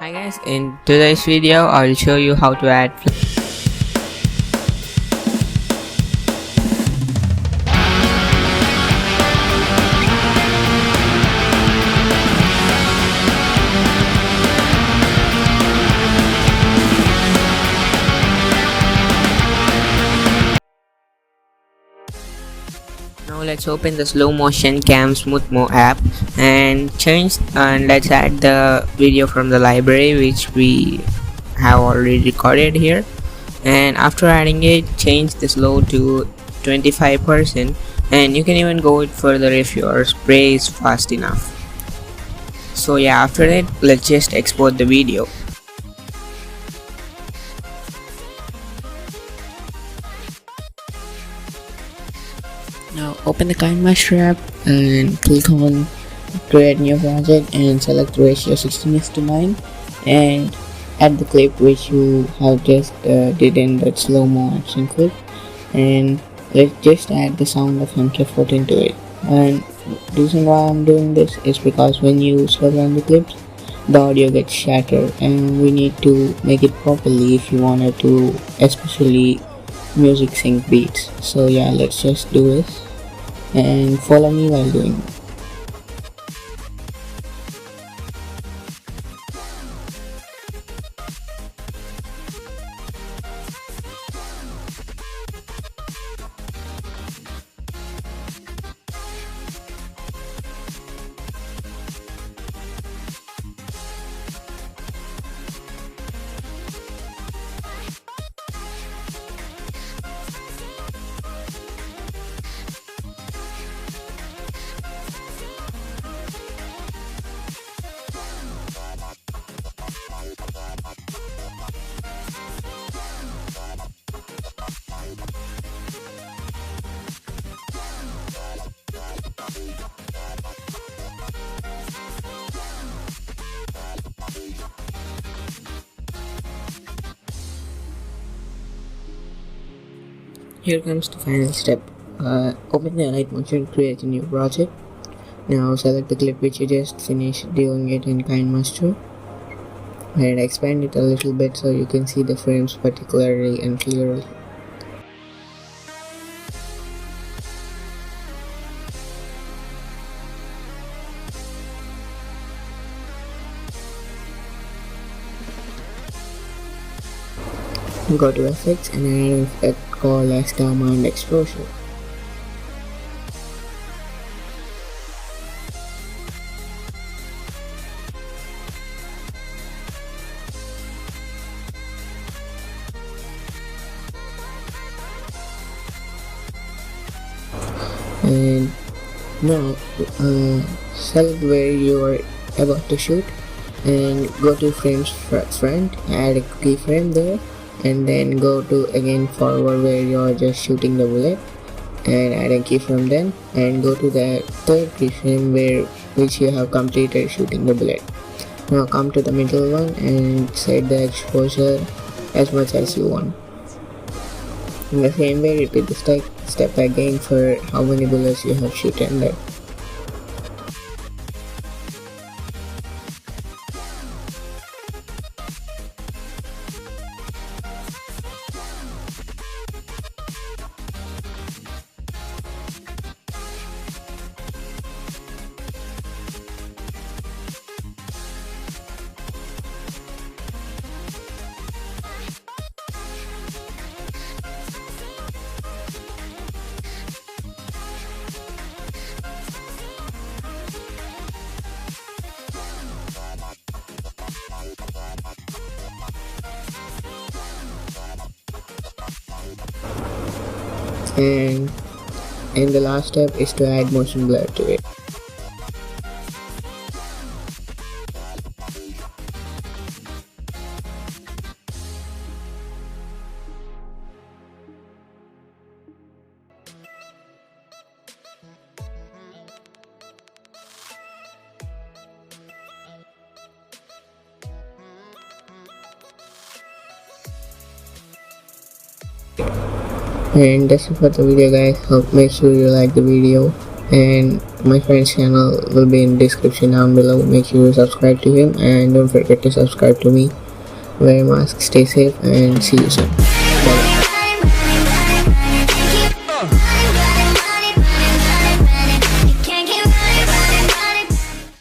Hi guys, in today's video I'll show you how to add Now let's open the slow motion cam smooth mo app and let's add the video from the library which we have already recorded here. And after adding it, change the slow to 25%, and you can even go it further if your spray is fast enough. So yeah, after that let's just export the video. Now open the KineMaster app and click on create new project and select ratio 16:9 and add the clip which you have just did in that slow-mo action clip, and let's just add the sound of MK14 to it. And the reason why I'm doing this is because when you slow down the clips, the audio gets shattered and we need to make it properly if you wanted to especially music sync beats. So yeah, let's just do this and follow me while doing it. Here comes the final step. Open the Alight motion, create a new project. Now select the clip which you just finished doing it in KineMaster and expand it a little bit so you can see the frames particularly and clearly. Go to effects and add an effect called as gamma and exposure. And now select where you are about to shoot and go to frames front, add a keyframe there, and then go to again forward where you are just shooting the bullet and add a keyframe then, and go to the third keyframe which you have completed shooting the bullet. Now come to the middle one and set the exposure as much as you want. In the same way, repeat the step again for how many bullets you have shot in there. And the last step is to add motion blur to it. And that's it for the video guys. Hope make sure you like the video and my friend's channel will be in description down below. Make sure you subscribe to him and don't forget to subscribe to me. Wear a mask, stay safe, and see you soon.